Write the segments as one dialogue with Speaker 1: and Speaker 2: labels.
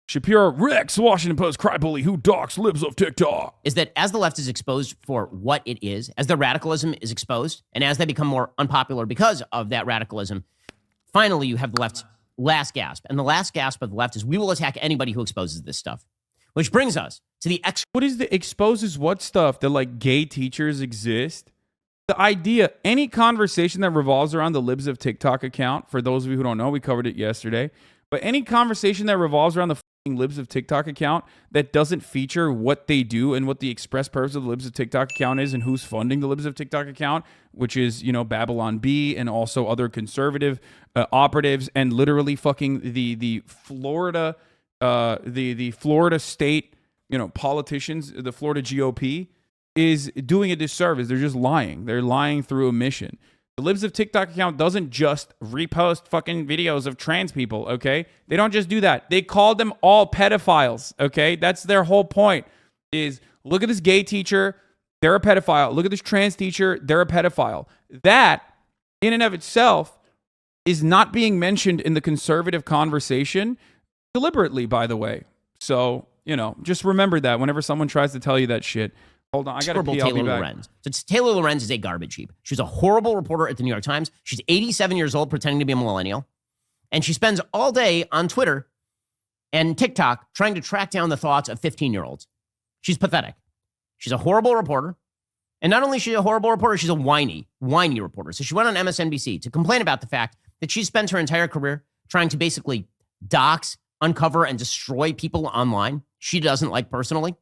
Speaker 1: Shapiro, WRECKS, Washington Post, cry bully who docs libs of TikTok.
Speaker 2: Is that as the left is exposed for what it is, as their radicalism is exposed, and as they become more unpopular because of that radicalism, finally you have the left's last gasp. And the last gasp of the left is we will attack anybody who exposes this stuff. Which brings us to the
Speaker 1: What is the exposes what stuff? That like gay teachers exist? The idea, any conversation that revolves around the Libs of TikTok account, for those of you who don't know, we covered it yesterday, but any conversation that revolves around the Libs of TikTok account that doesn't feature what they do and what the express purpose of the Libs of TikTok account is and who's funding the Libs of TikTok account, which is, you know, Babylon B and also other conservative operatives and literally fucking the Florida the Florida state, you know, politicians, the Florida GOP is doing a disservice. They're just lying. They're lying through omission. The Libs of TikTok account doesn't just repost fucking videos of trans people, okay? They don't just do that. They call them all pedophiles, okay? That's their whole point, is look at this gay teacher, they're a pedophile. Look at this trans teacher, they're a pedophile. That, in and of itself, is not being mentioned in the conservative conversation, deliberately, by the way. So, you know, just remember that whenever someone tries to tell you that shit. Hold on, I gotta pee, I'll be back.
Speaker 2: Lorenz. So Taylor Lorenz is a garbage heap. She was a horrible reporter at the New York Times. She's 87 years old, pretending to be a millennial. And she spends all day on Twitter and TikTok trying to track down the thoughts of 15-year-olds. She's pathetic. She's a horrible reporter. And not only is she a horrible reporter, she's a whiny reporter. So she went on MSNBC to complain about the fact that she spent her entire career trying to basically dox, uncover, and destroy people online she doesn't like personally.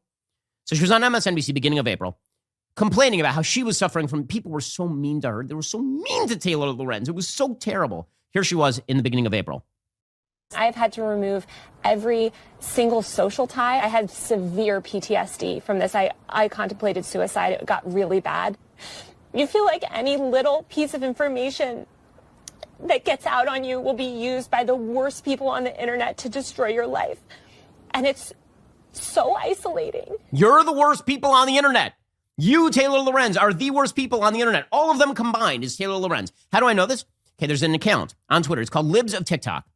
Speaker 2: So she was on MSNBC beginning of April, complaining about how she was suffering from people were so mean to her. They were so mean to Taylor Lorenz. It was so terrible. Here she was in the beginning of April.
Speaker 3: I've had to remove every single social tie. I had severe PTSD from this. I contemplated suicide. It got really bad. You feel like any little piece of information that gets out on you will be used by the worst people on the internet to destroy your life. And it's so isolating.
Speaker 2: You're the worst people on the internet. You, Taylor Lorenz, are the worst people on the internet. All of them combined is Taylor Lorenz. How do I know this? Okay, there's an account on Twitter. It's called Libs of TikTok.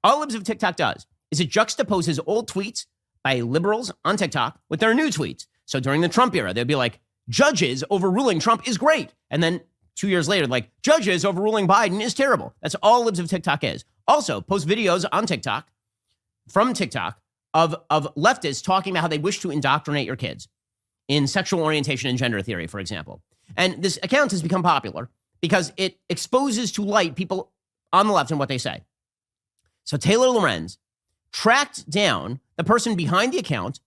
Speaker 2: All Libs of TikTok does is it juxtaposes old tweets by liberals on TikTok with their new tweets. So during the Trump era, they'd be like, judges overruling Trump is great. And then 2 years later, like, judges overruling Biden is terrible. That's all Libs of TikTok is. Also, post videos on TikTok, from TikTok, of leftists talking about how they wish to indoctrinate your kids in sexual orientation and gender theory, for example. And this account has become popular because it exposes to light people on the left and what they say. So Taylor Lorenz tracked down the person behind the account,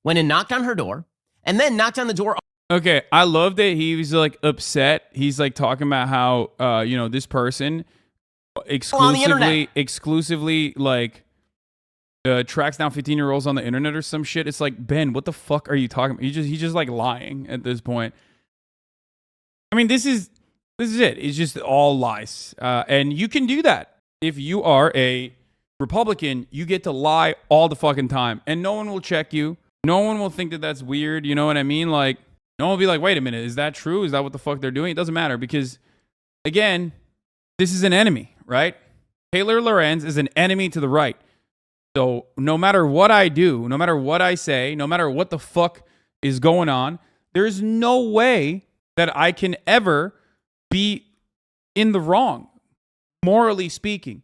Speaker 2: went and knocked on her door, and then knocked on the door.
Speaker 1: Okay, I love that he was like upset. He's like talking about how you know, this person exclusively like tracks down 15-year-olds on the internet or some shit. It's like, Ben, what the fuck are you talking about? He's just like lying at this point. I mean, this is it. It's just all lies. And you can do that. If you are a Republican, you get to lie all the fucking time. And no one will check you. No one will think that that's weird. You know what I mean? Like, no one will be like, wait a minute, is that true? Is that what the fuck they're doing? It doesn't matter because, again, this is an enemy, right? Taylor Lorenz is an enemy to the right. So no matter what I do, no matter what I say, no matter what the fuck is going on, there's no way that I can ever be in the wrong, morally speaking,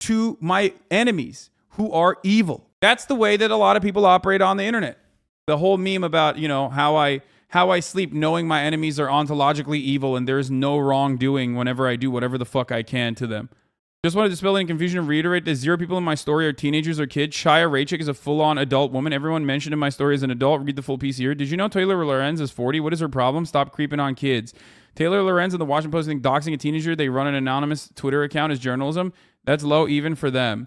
Speaker 1: to my enemies who are evil. That's the way that a lot of people operate on the internet. The whole meme about, you know, how I sleep knowing my enemies are ontologically evil and there's no wrongdoing whenever I do whatever the fuck I can to them. Just want to dispel any confusion and reiterate that 0 people in my story are teenagers or kids. Shia Raichik is a full-on adult woman. Everyone mentioned in my story is an adult. Read the full piece here. Did you know Taylor Lorenz is 40? What is her problem? Stop creeping on kids. Taylor Lorenz and the Washington Post think doxing a teenager, they run an anonymous Twitter account, is journalism. That's low even for them.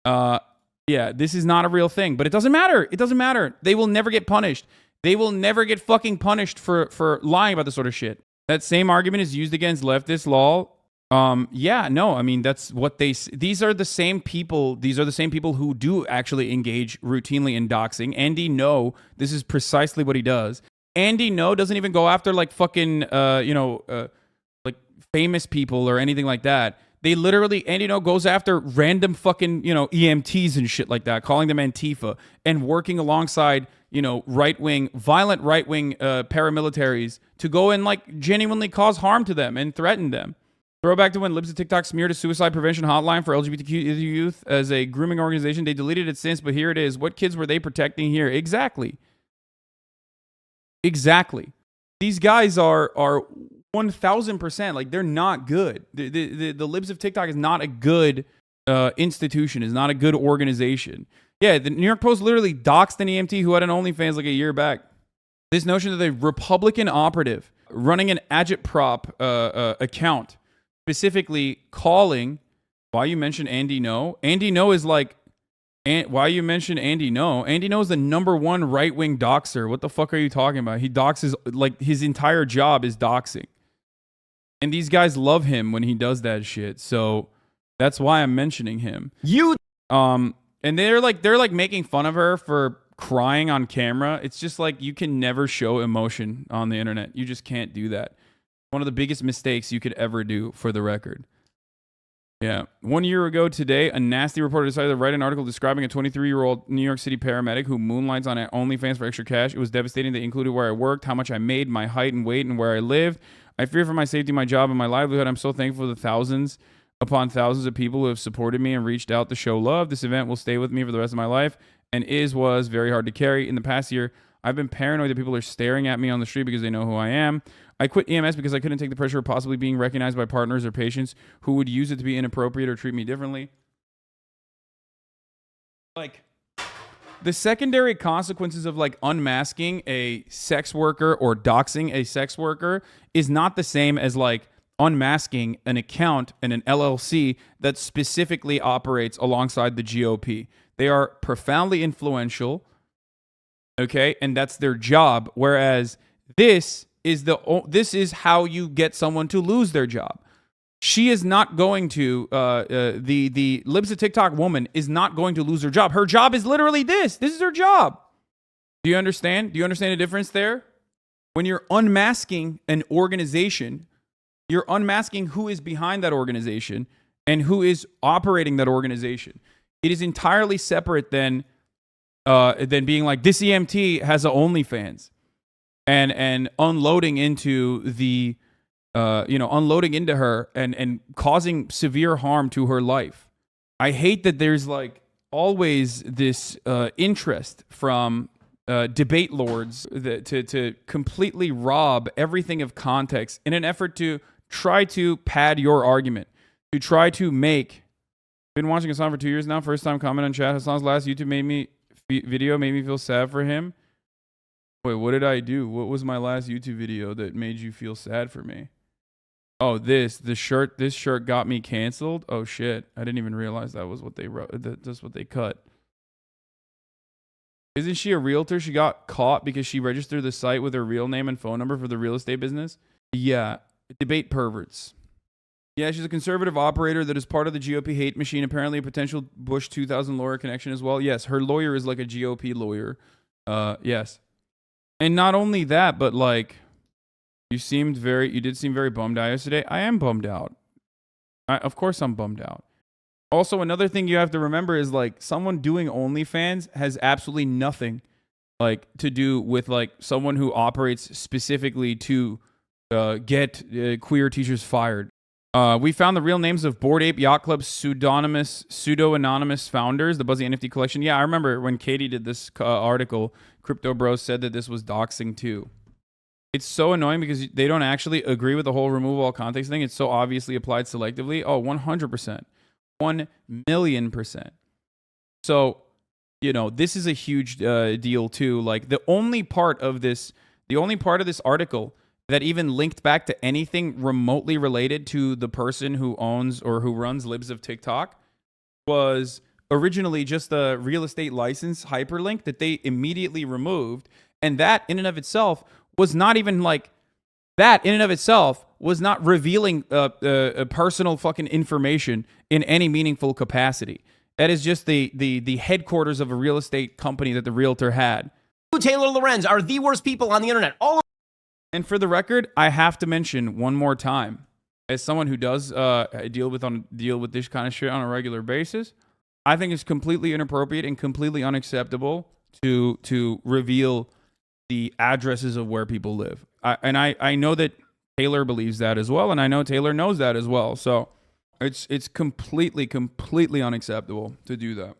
Speaker 1: Yeah, this is not a real thing. But it doesn't matter. It doesn't matter. They will never get punished. They will never get fucking punished for lying about this sort of shit. That same argument is used against leftists, lol. Yeah, no, I mean, that's what these are the same people. These are the same people who do actually engage routinely in doxing. Andy No, this is precisely what he does. Andy No doesn't even go after like fucking, like famous people or anything like that. They literally, and goes after random fucking, EMTs and shit like that, calling them Antifa and working alongside, violent right-wing paramilitaries to go and like genuinely cause harm to them and threaten them. Throwback to when Libs of TikTok smeared a suicide prevention hotline for LGBTQ youth as a grooming organization. They deleted it since, but here it is. What kids were they protecting here? Exactly. These guys are 1000%, like, they're not good. The Libs of TikTok is not a good institution, is not a good organization. Yeah, the New York Post literally doxed an EMT who had an OnlyFans like a year back. This notion that a Republican operative running an agitprop account, specifically calling, why you mentioned Andy No? Andy No is like, why you mentioned Andy No? Andy No is the #1 right-wing doxer. What the fuck are you talking about? He doxes, like, his entire job is doxing. And these guys love him when he does that shit. So that's why I'm mentioning him. And they're like making fun of her for crying on camera. It's just like, you can never show emotion on the internet. You just can't do that. One of the biggest mistakes you could ever do, for the record. Yeah. 1 year ago today, a nasty reporter decided to write an article describing a 23-year-old New York City paramedic who moonlights on OnlyFans for extra cash. It was devastating. They included where I worked, how much I made, my height and weight, and where I lived. I fear for my safety, my job, and my livelihood. I'm so thankful for the thousands upon thousands of people who have supported me and reached out to show love. This event will stay with me for the rest of my life and was very hard to carry. In the past year, I've been paranoid that people are staring at me on the street because they know who I am. I quit EMS because I couldn't take the pressure of possibly being recognized by partners or patients who would use it to be inappropriate or treat me differently. Like, the secondary consequences of like unmasking a sex worker or doxing a sex worker is not the same as like unmasking an account and an LLC that specifically operates alongside the GOP. They are profoundly influential, okay, and that's their job. Whereas this is how you get someone to lose their job. She is not going to, the Libs of TikTok woman is not going to lose her job. Her job is literally this. This is her job. Do you understand? Do you understand the difference there? When you're unmasking an organization, you're unmasking who is behind that organization and who is operating that organization. It is entirely separate than being like, this EMT has a OnlyFans. And unloading into the, unloading into her and causing severe harm to her life. I hate that there's like always this interest from debate lords to completely rob everything of context in an effort to try to pad your argument, to try to make. Been watching Hasan for 2 years now. First time comment on chat. Hasan's last YouTube video made me feel sad for him. Wait, what did I do? What was my last YouTube video that made you feel sad for me? Oh, this shirt got me canceled. Oh shit. I didn't even realize that was what they wrote. That's what they cut. Isn't she a realtor? She got caught because she registered the site with her real name and phone number for the real estate business. Yeah. Debate perverts. Yeah, she's a conservative operator that is part of the GOP hate machine. Apparently a potential Bush 2000 lawyer connection as well. Yes, her lawyer is like a GOP lawyer. Yes. And not only that, but like, you did seem very bummed out yesterday. I am bummed out. Of course I'm bummed out. Also, another thing you have to remember is like, someone doing OnlyFans has absolutely nothing like to do with like someone who operates specifically to get queer teachers fired. We found the real names of Bored Ape Yacht Club's pseudo-anonymous founders, the Buzzy NFT collection. Yeah, I remember when Katie did this article, Crypto Bros said that this was doxing too. It's so annoying because they don't actually agree with the whole remove all context thing. It's so obviously applied selectively. Oh, 100%. 1,000,000%. So, this is a huge deal too. Like the only part of this article that even linked back to anything remotely related to the person who owns or who runs Libs of TikTok was originally just a real estate license hyperlink that they immediately removed. And that in and of itself was not even like, that in and of itself was not revealing personal fucking information in any meaningful capacity. That is just the headquarters of a real estate company that the realtor had.
Speaker 2: Taylor Lorenz are the worst people on the internet.
Speaker 1: And for the record, I have to mention one more time, as someone who does deal with this kind of shit on a regular basis, I think it's completely inappropriate and completely unacceptable to reveal the addresses of where people live. I know that Taylor believes that as well, and I know Taylor knows that as well. So it's completely unacceptable to do that.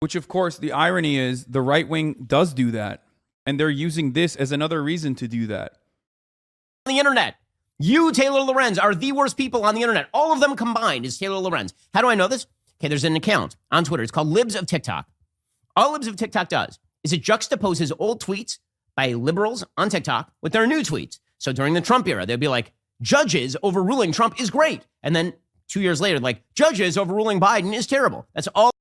Speaker 1: Which, of course, the irony is the right wing does do that, and they're using this as another reason to do that.
Speaker 2: On the internet, you, Taylor Lorenz, are the worst people on the internet. All of them combined is Taylor Lorenz. How do I know this? Okay, there's an account on Twitter. It's called Libs of TikTok. All Libs of TikTok does is it juxtaposes old tweets by liberals on TikTok with their new tweets. So during the Trump era, they'd be like, judges overruling Trump is great. And then 2 years later, like, judges overruling Biden is terrible. That's all.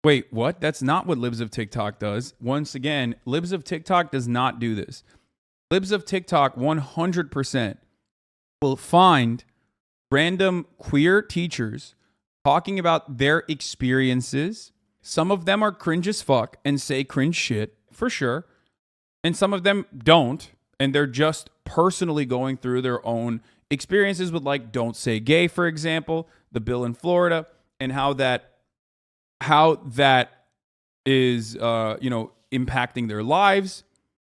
Speaker 1: Wait, what? That's not what Libs of TikTok does. Once again, Libs of TikTok does not do this. Libs of TikTok 100% will find random queer teachers talking about their experiences. Some of them are cringe as fuck and say cringe shit, for sure. And some of them don't. And they're just personally going through their own experiences with, like, Don't Say Gay, for example, the bill in Florida, and how that is, impacting their lives.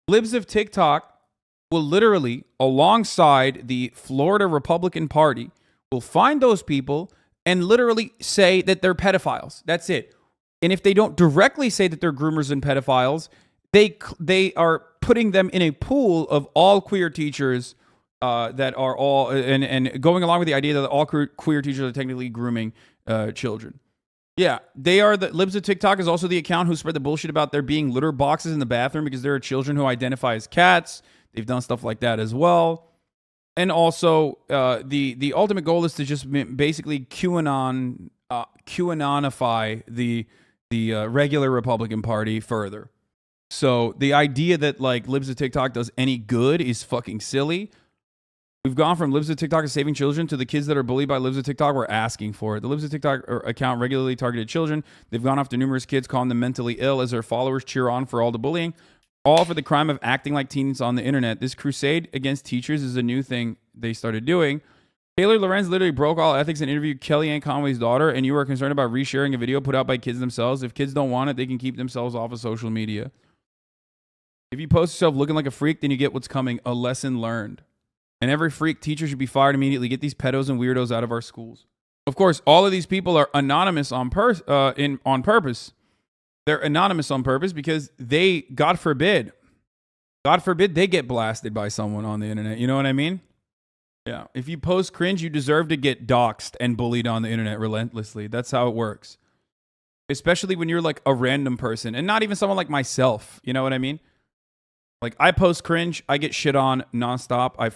Speaker 1: Libs of TikTok will literally, alongside the Florida Republican Party, will find those people and literally say that they're pedophiles. That's it. And if they don't directly say that they're groomers and pedophiles, they are putting them in a pool of all queer teachers that are all, and going along with the idea that all queer teachers are technically grooming children. Yeah, they are. The Libs of TikTok is also the account who spread the bullshit about there being litter boxes in the bathroom because there are children who identify as cats. They've done stuff like that as well. And also, the ultimate goal is to just basically QAnonify the regular Republican Party further. So the idea that, like, Libs of TikTok does any good is fucking silly. We've gone from Libs of TikTok is saving children to the kids that are bullied by Libs of TikTok were asking for it. The Libs of TikTok account regularly targeted children. They've gone after numerous kids, calling them mentally ill as their followers cheer on for all the bullying, all for the crime of acting like teens on the internet. This crusade against teachers is a new thing they started doing. Taylor Lorenz literally broke all ethics and interviewed Kellyanne Conway's daughter, and you are concerned about resharing a video put out by kids themselves. If kids don't want it, they can keep themselves off of social media. If you post yourself looking like a freak, then you get what's coming, a lesson learned. And every freak teacher should be fired immediately. Get these pedos and weirdos out of our schools. Of course, all of these people are anonymous on purpose. They're anonymous on purpose because they, God forbid, they get blasted by someone on the internet. You know what I mean? Yeah. If you post cringe, you deserve to get doxxed and bullied on the internet relentlessly. That's how it works. Especially when you're like a random person and not even someone like myself. You know what I mean? Like, I post cringe, I get shit on nonstop. I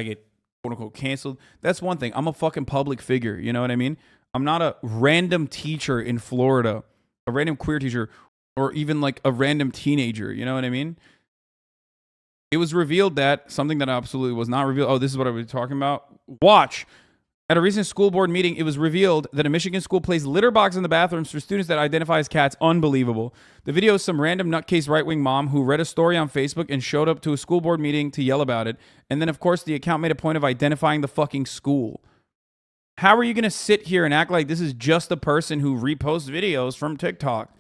Speaker 1: get quote unquote canceled. That's one thing. I'm a fucking public figure. You know what I mean? I'm not a random teacher in Florida, a random queer teacher, or even like a random teenager. You know what I mean? It was revealed that something that absolutely was not revealed. Oh, this is what I was talking about. Watch. At a recent school board meeting, it was revealed that a Michigan school placed litter boxes in the bathrooms for students that identify as cats. Unbelievable. The video is some random nutcase right-wing mom who read a story on Facebook and showed up to a school board meeting to yell about it. And then, of course, the account made a point of identifying the fucking school. How are you going to sit here and act like this is just a person who reposts videos from TikTok?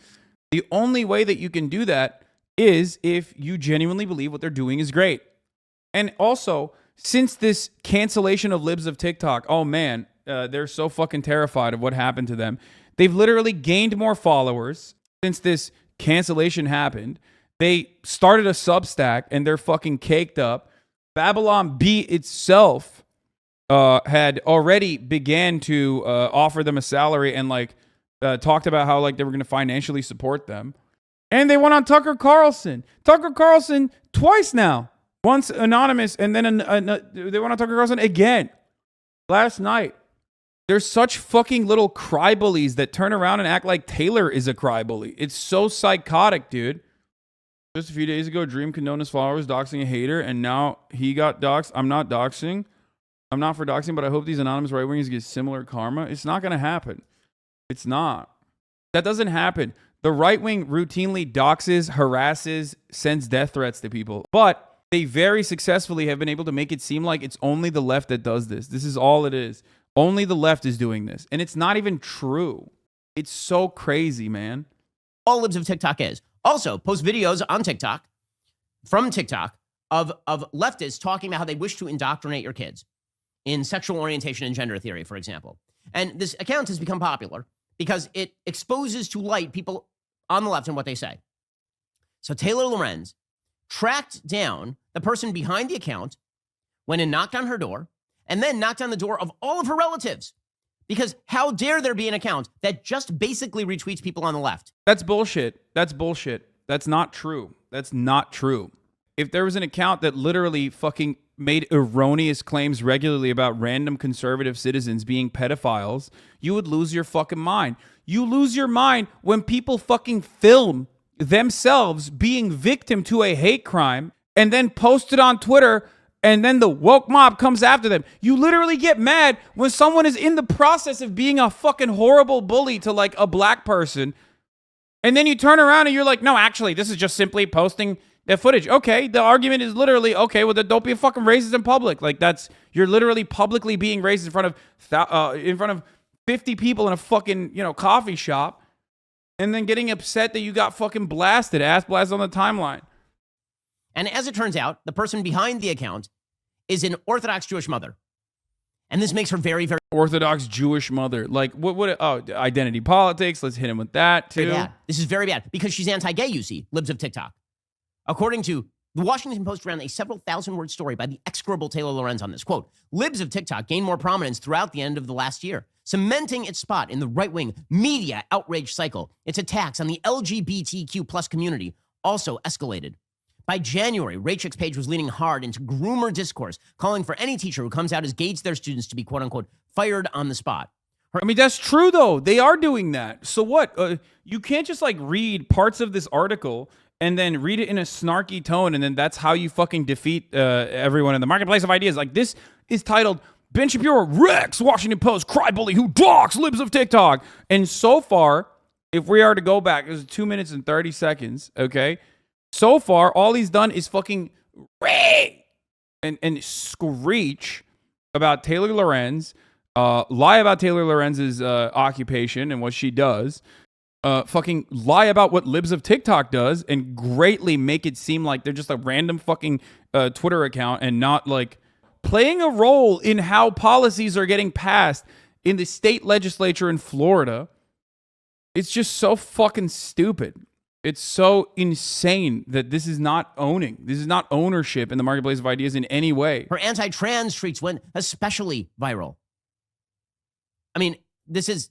Speaker 1: The only way that you can do that is if you genuinely believe what they're doing is great. And also, since this cancellation of Libs of TikTok, oh man, they're so fucking terrified of what happened to them. They've literally gained more followers since this cancellation happened. They started a Substack and they're fucking caked up. Babylon Bee itself had already began to offer them a salary and talked about how like they were going to financially support them. And they went on Tucker Carlson. Tucker Carlson twice now. Once anonymous, and then they went on Tucker Carlson again last night. There's such fucking little cry bullies that turn around and act like Taylor is a cry bully. It's so psychotic, dude. Just a few days ago, Dream condoned his followers doxing a hater, and now he got doxed. I'm not doxing. I'm not for doxing, but I hope these anonymous right-wingers get similar karma. It's not going to happen. It's not. That doesn't happen. The right wing routinely doxes, harasses, sends death threats to people. But They very successfully have been able to make it seem like it's only the left that does this. This is all it is. Only the left is doing this. And it's not even true. It's so crazy, man.
Speaker 2: All Libs of TikTok is. Also, post videos on TikTok, from TikTok, of leftists talking about how they wish to indoctrinate your kids in sexual orientation and gender theory, for example. And this account has become popular because it exposes to light people on the left and what they say. So Taylor Lorenz tracked down the person behind the account, went and knocked on her door, and then knocked on the door of all of her relatives. Because how dare there be an account that just basically retweets people on the left?
Speaker 1: That's bullshit. That's bullshit. That's not true. That's not true. If there was an account that literally fucking made erroneous claims regularly about random conservative citizens being pedophiles, you would lose your fucking mind. You lose your mind when people fucking film themselves being victim to a hate crime and then post it on Twitter, and then the woke mob comes after them. You literally get mad when someone is in the process of being a fucking horrible bully to like a black person, and then you turn around and you're like, no, actually, this is just simply posting the footage. Okay, the argument is literally, okay, well, then don't be a fucking racist in public. Like, that's, you're literally publicly being racist in front of 50 people in a fucking, coffee shop, and then getting upset that you got fucking ass blasted on the timeline.
Speaker 2: And as it turns out, the person behind the account is an Orthodox Jewish mother. And this makes her very, very
Speaker 1: Orthodox Jewish mother. Like, identity politics. Let's hit him with that, too.
Speaker 2: bad. This is very bad because she's anti-gay, you see, Libs of TikTok. According to the Washington Post, ran a several thousand-word story by the execrable Taylor Lorenz on this. Quote, Libs of TikTok gained more prominence throughout the end of the last year, cementing its spot in the right-wing media outrage cycle. Its attacks on the LGBTQ plus community also escalated. By January, WRECKS page was leaning hard into groomer discourse, calling for any teacher who comes out as gay to their students to be, quote-unquote, fired on the spot.
Speaker 1: I mean, that's true, though. They are doing that. So what? You can't just, read parts of this article and then read it in a snarky tone, and then that's how you fucking defeat everyone in the marketplace of ideas. Like, this is titled, Ben Shapiro wrecks Washington Post cry bully who doxed Libs of TikTok. And so far, if we are to go back, it was 2 minutes and 30 seconds, okay? So far, all he's done is fucking and screech about Taylor Lorenz, lie about Taylor Lorenz's occupation and what she does, fucking lie about what Libs of TikTok does, and greatly make it seem like they're just a random fucking Twitter account and not playing a role in how policies are getting passed in the state legislature in Florida. It's just so fucking stupid. It's so insane that this is not owning. This is not ownership in the marketplace of ideas in any way.
Speaker 2: Her anti-trans tweets went especially viral. I mean, this is...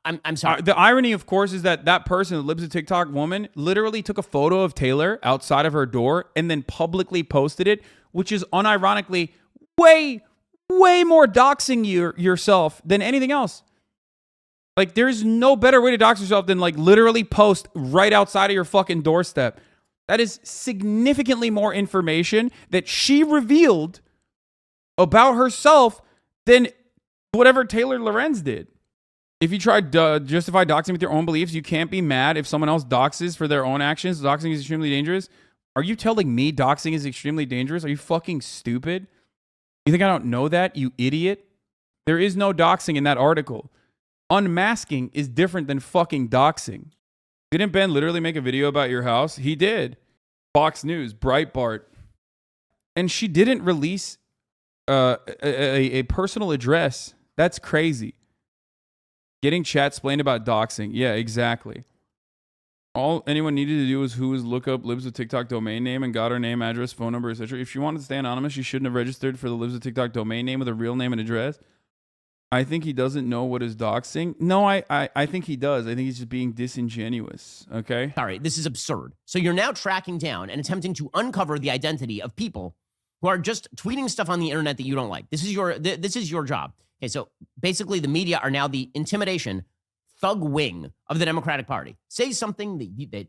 Speaker 2: I'm sorry.
Speaker 1: The irony, of course, is that person, the Libs of TikTok woman, literally took a photo of Taylor outside of her door and then publicly posted it, which is unironically way more doxing yourself than anything else. Like, there's no better way to dox yourself than, literally post right outside of your fucking doorstep. That is significantly more information that she revealed about herself than whatever Taylor Lorenz did. If you try to justify doxing with your own beliefs, you can't be mad if someone else doxes for their own actions. Doxing is extremely dangerous. Are you telling me doxing is extremely dangerous? Are you fucking stupid? You think I don't know that, you idiot? There is no doxing in that article. Unmasking is different than fucking doxing. Didn't Ben literally make a video about your house? He did. Fox News, Breitbart. And she didn't release a personal address. That's crazy. Getting chat explained about doxing. Yeah, exactly. All anyone needed to do was look up Libs of TikTok domain name and got her name, address, phone number, etc. If she wanted to stay anonymous, she shouldn't have registered for the Libs of TikTok domain name with a real name and address. I think he doesn't know what is doxing. No, I think he does. I think he's just being disingenuous, okay?
Speaker 2: Sorry, this is absurd. So you're now tracking down and attempting to uncover the identity of people who are just tweeting stuff on the internet that you don't like. This is your job. Okay, so basically the media are now the intimidation thug wing of the Democratic Party. Say something that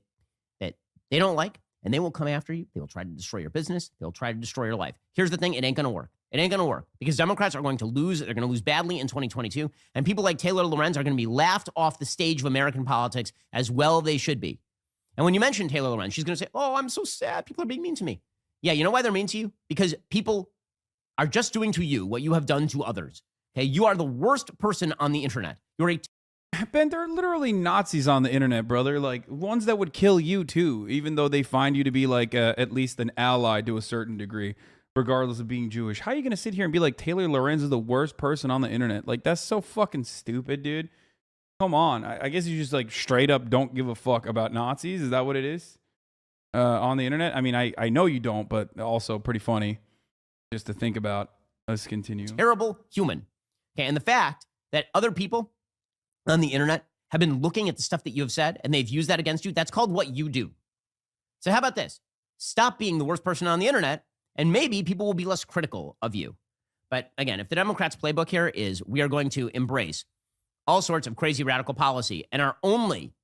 Speaker 2: they don't like, and they will come after you. They will try to destroy your business. They'll try to destroy your life. Here's the thing. It ain't going to work. It ain't going to work because Democrats are going to lose. They're going to lose badly in 2022. And people like Taylor Lorenz are going to be laughed off the stage of American politics, as well they should be. And when you mention Taylor Lorenz, she's going to say, oh, I'm so sad. People are being mean to me. Yeah, you know why they're mean to you? Because people are just doing to you what you have done to others. Okay, you are the worst person on the internet. You're a
Speaker 1: Ben, there are literally Nazis on the internet, brother. Like ones that would kill you too, even though they find you to be like at least an ally to a certain degree, regardless of being Jewish. How are you gonna sit here and be like Taylor Lorenz is the worst person on the internet? Like that's so fucking stupid, dude. Come on. I guess you just like straight up don't give a fuck about Nazis. Is that what it is on the internet? I mean, I know you don't, but also pretty funny just to think about. Let's continue.
Speaker 2: terrible human. Okay, and the fact that other people on the internet have been looking at the stuff that you have said and they've used that against you, that's called what you do. So how about this? Stop being the worst person on the internet and maybe people will be less critical of you. But again, if the Democrats' playbook here is we are going to embrace all sorts of crazy radical policy and our only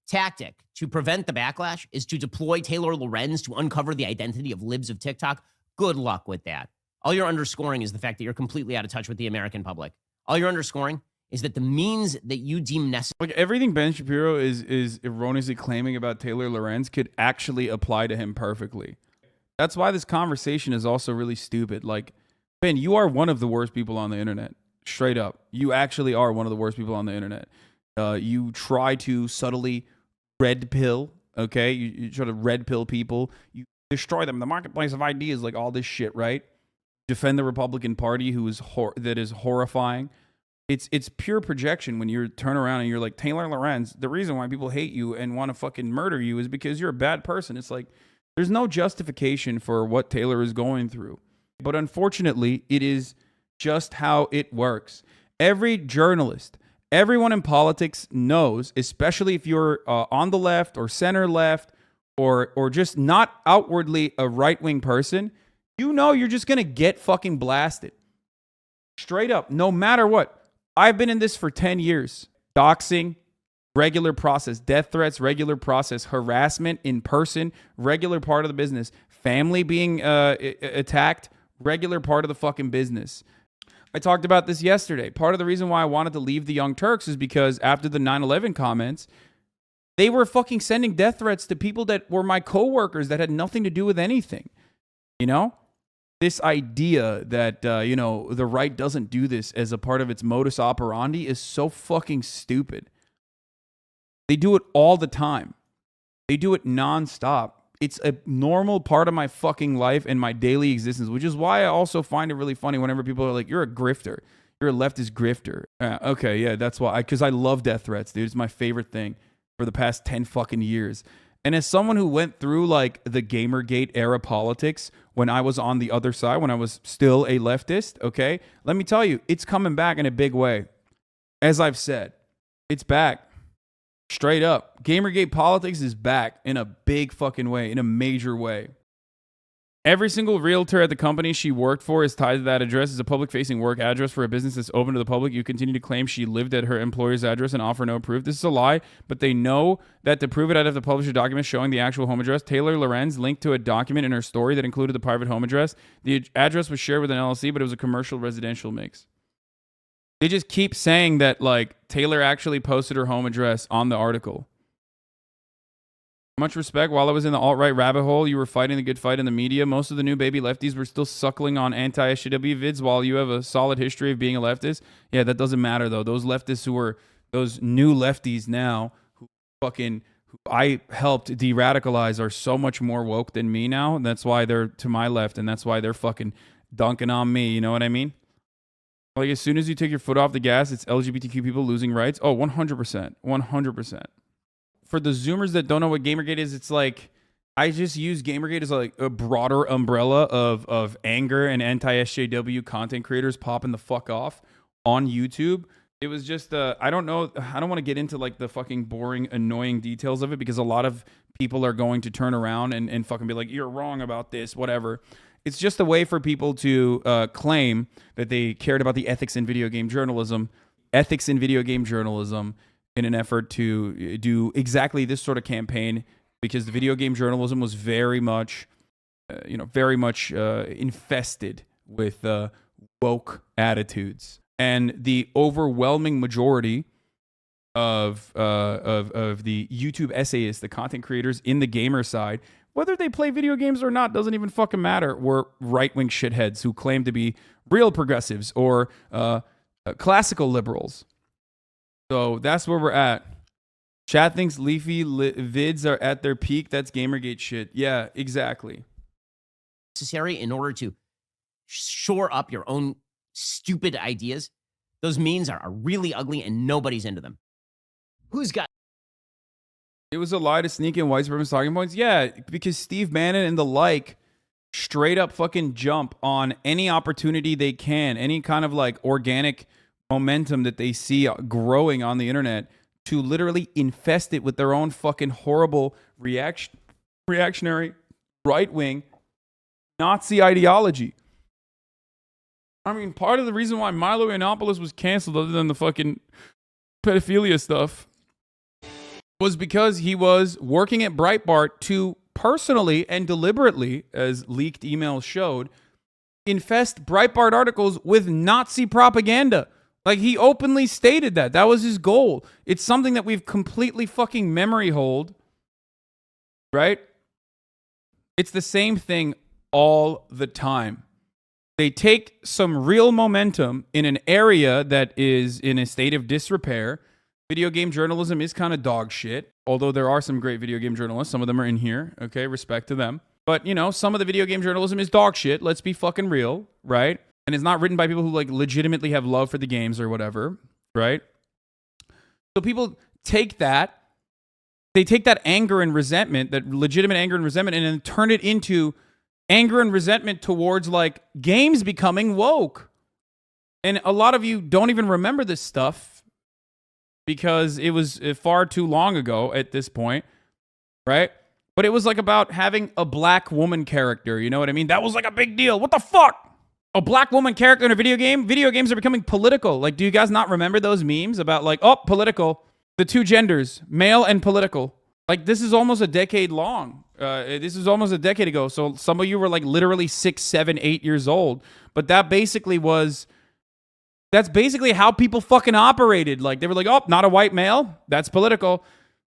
Speaker 2: tactic to prevent the backlash is to deploy Taylor Lorenz to uncover the identity of libs of TikTok, good luck with that. All you're underscoring is the fact that you're completely out of touch with the American public. All you're underscoring is that the means that you deem necessary.
Speaker 1: Like everything Ben Shapiro is erroneously claiming about Taylor Lorenz could actually apply to him perfectly. That's why this conversation is also really stupid. Like, Ben, you are one of the worst people on the internet. Straight up. You actually are one of the worst people on the internet. You try to subtly red pill, okay? You try to red pill people. You destroy them. The marketplace of ideas, like all this shit, right? Defend the Republican Party, that is horrifying. It's pure projection when you turn around and you're like, Taylor Lorenz, the reason why people hate you and want to fucking murder you is because you're a bad person. It's like, there's no justification for what Taylor is going through. But unfortunately, it is just how it works. Every journalist, everyone in politics knows, especially if you're on the left or center left or just not outwardly a right-wing person, you know you're just going to get fucking blasted. Straight up, no matter what. I've been in this for 10 years. Doxing, regular process. Death threats, regular process. Harassment in person, regular part of the business. Family being attacked, regular part of the fucking business. I talked about this yesterday. Part of the reason why I wanted to leave the Young Turks is because after the 9/11 comments, they were fucking sending death threats to people that were my coworkers that had nothing to do with anything. You know? This idea that, the right doesn't do this as a part of its modus operandi is so fucking stupid. They do it all the time. They do it nonstop. It's a normal part of my fucking life and my daily existence, which is why I also find it really funny whenever people are like, you're a grifter. You're a leftist grifter. Okay, yeah, that's why. Because I love death threats, dude. It's my favorite thing for the past 10 fucking years. And as someone who went through like the Gamergate era politics when I was on the other side, when I was still a leftist, okay, let me tell you, it's coming back in a big way. As I've said, it's back. Straight up. Gamergate politics is back in a big fucking way, in a major way. Every single realtor at the company she worked for is tied to that address. It's a public-facing work address for a business that's open to the public. You continue to claim she lived at her employer's address and offer no proof. This is a lie, but they know that to prove it, I'd have to publish a document showing the actual home address. Taylor Lorenz linked to a document in her story that included the private home address. The address was shared with an LLC, but it was a commercial residential mix. They just keep saying that, like, Taylor actually posted her home address on the article. Much respect. While I was in the alt-right rabbit hole, you were fighting the good fight in the media. Most of the new baby lefties were still suckling on anti-SJW vids while you have a solid history of being a leftist. Yeah, that doesn't matter, though. Those leftists who are those new lefties now who I helped de-radicalize are so much more woke than me now. And that's why they're to my left, and that's why they're fucking dunking on me. You know what I mean? Like, as soon as you take your foot off the gas, it's LGBTQ people losing rights. Oh, 100%. 100%. For the Zoomers that don't know what Gamergate is, it's like, I just use Gamergate as like a broader umbrella of anger and anti-SJW content creators popping the fuck off on YouTube. It was just, I don't know, I don't want to get into like the fucking boring, annoying details of it because a lot of people are going to turn around and fucking be like, you're wrong about this, whatever. It's just a way for people to claim that they cared about the ethics in video game journalism, in an effort to do exactly this sort of campaign, because the video game journalism was very much infested with woke attitudes, and the overwhelming majority of the YouTube essayists, the content creators in the gamer side, whether they play video games or not doesn't even fucking matter, were right-wing shitheads who claim to be real progressives or classical liberals. So that's where we're at. Chat thinks leafy vids are at their peak. That's Gamergate shit. Yeah, exactly.
Speaker 2: Necessary in order to shore up your own stupid ideas. Those memes are really ugly and nobody's into them. Who's got...
Speaker 1: It was a lie to sneak in white supremacist talking points? Yeah, because Steve Bannon and the like straight up fucking jump on any opportunity they can, any kind of like organic momentum that they see growing on the internet to literally infest it with their own fucking horrible reactionary right-wing Nazi ideology. I mean, part of the reason why Milo Yiannopoulos was canceled, other than the fucking pedophilia stuff, was because he was working at Breitbart to personally and deliberately, as leaked emails showed, infest Breitbart articles with Nazi propaganda. Like, he openly stated that. That was his goal. It's something that we've completely fucking memory hold, right? It's the same thing all the time. They take some real momentum in an area that is in a state of disrepair. Video game journalism is kind of dog shit, although there are some great video game journalists. Some of them are in here, okay? Respect to them. But, you know, some of the video game journalism is dog shit. Let's be fucking real, right? And it's not written by people who, like, legitimately have love for the games or whatever, right? So people take that. They take that anger and resentment, that legitimate anger and resentment, and then turn it into anger and resentment towards, like, games becoming woke. And a lot of you don't even remember this stuff because it was far too long ago at this point, right? But it was, like, about having a black woman character, you know what I mean? That was, like, a big deal. What the fuck? A black woman character in a video game? Video games are becoming political. Like, do you guys not remember those memes about, like, oh, political, the two genders, male and political? Like, this is almost a decade long. This is almost a decade ago. So some of you were, like, literally 6, 7, 8 years old. But that's basically how people fucking operated. Like, they were like, oh, not a white male. That's political.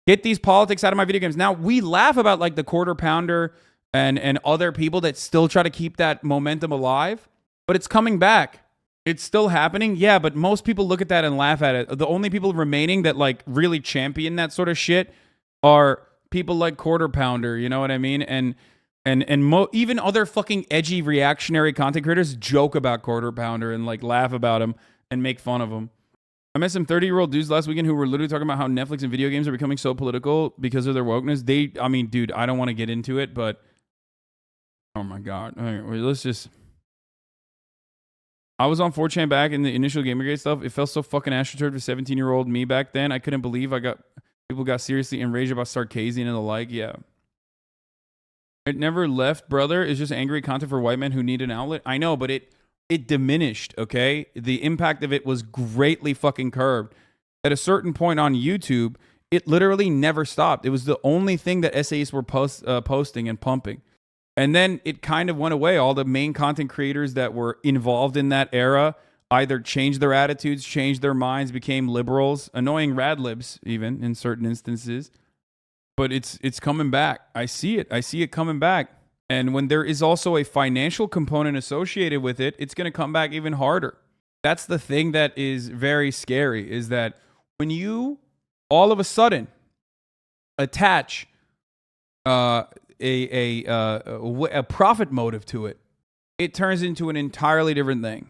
Speaker 1: Get these politics out of my video games. Now, we laugh about, like, the Quarter Pounder and other people that still try to keep that momentum alive. But it's coming back. It's still happening. Yeah, but most people look at that and laugh at it. The only people remaining that, like, really champion that sort of shit are people like Quarter Pounder, you know what I mean? And even other fucking edgy reactionary content creators joke about Quarter Pounder and, like, laugh about him and make fun of him. I met some 30-year-old dudes last weekend who were literally talking about how Netflix and video games are becoming so political because of their wokeness. I mean, dude, I don't want to get into it, but oh my God. All right, let's just... I was on 4chan back in the initial Gamergate stuff. It felt so fucking astroturfed for 17-year-old me back then. I couldn't believe people got seriously enraged about Sarkazian and the like. Yeah. It never left, brother. It's just angry content for white men who need an outlet. I know, but it diminished, okay? The impact of it was greatly fucking curbed. At a certain point on YouTube, it literally never stopped. It was the only thing that essayists were posting and pumping. And then it kind of went away. All the main content creators that were involved in that era either changed their attitudes, changed their minds, became liberals, annoying rad libs even in certain instances. But it's coming back. I see it. I see it coming back. And when there is also a financial component associated with it, it's going to come back even harder. That's the thing that is very scary, is that when you all of a sudden attach a profit motive to it, it turns into an entirely different thing.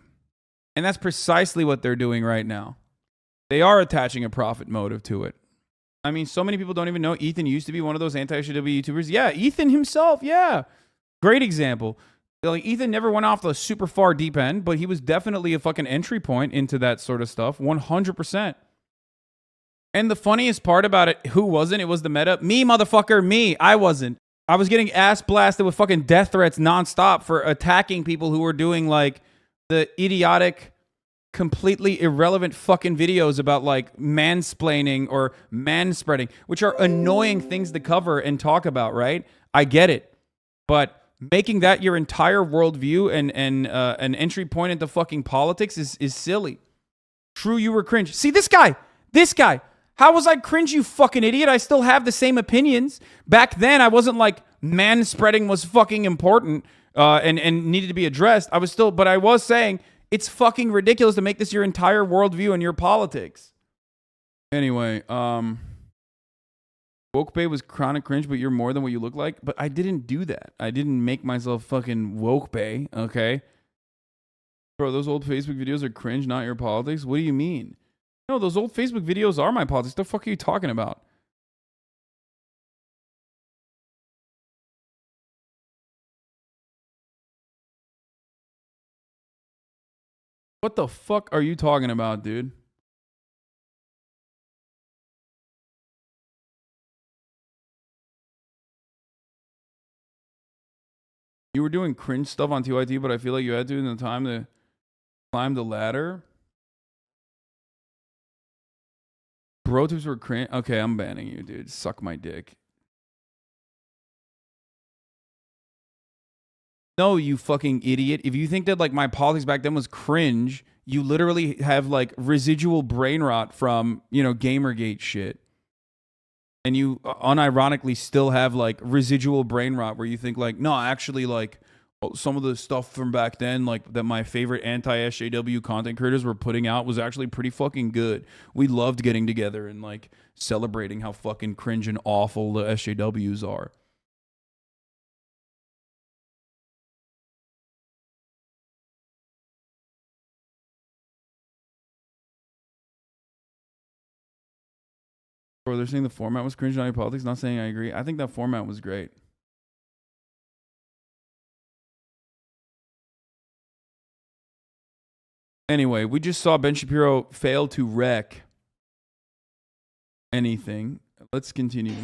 Speaker 1: And that's precisely what they're doing right now. They are attaching a profit motive to it. I mean, so many people don't even know Ethan used to be one of those anti-SJW YouTubers. Yeah, Ethan himself, yeah. Great example. Like, Ethan never went off the super far deep end, but he was definitely a fucking entry point into that sort of stuff, 100%. And the funniest part about it, who wasn't? It was the meta. Me, motherfucker, me. I wasn't. I was getting ass blasted with fucking death threats nonstop for attacking people who were doing, like, the idiotic, completely irrelevant fucking videos about, like, mansplaining or manspreading, which are annoying things to cover and talk about, right? I get it. But making that your entire worldview and an entry point into fucking politics is silly. True, you were cringe. See, this guy, How was I cringe, you fucking idiot? I still have the same opinions. Back then, I wasn't like man-spreading was fucking important and needed to be addressed. But I was saying it's fucking ridiculous to make this your entire worldview and your politics. Anyway, woke bae was chronic cringe, but you're more than what you look like. But I didn't do that. I didn't make myself fucking woke bae, okay? Bro, those old Facebook videos are cringe, not your politics? What do you mean? No, those old Facebook videos are my politics. What the fuck are you talking about? What the fuck are you talking about, dude? You were doing cringe stuff on TYT, but I feel like you had to in the time to climb the ladder. Bro tips were cringe. Okay, I'm banning you, dude. Suck my dick. No, you fucking idiot. If you think that like my politics back then was cringe, you literally have like residual brain rot from, you know, Gamergate shit. And you unironically still have like residual brain rot where you think like, no, actually like some of the stuff from back then, like that my favorite anti-SJW content creators were putting out was actually pretty fucking good. We loved getting together and like celebrating how fucking cringe and awful the SJWs are. Bro, they're saying the format was cringe, not your politics. Not saying I agree. I think that format was great. Anyway, we just saw Ben Shapiro fail to wreck anything. Let's continue.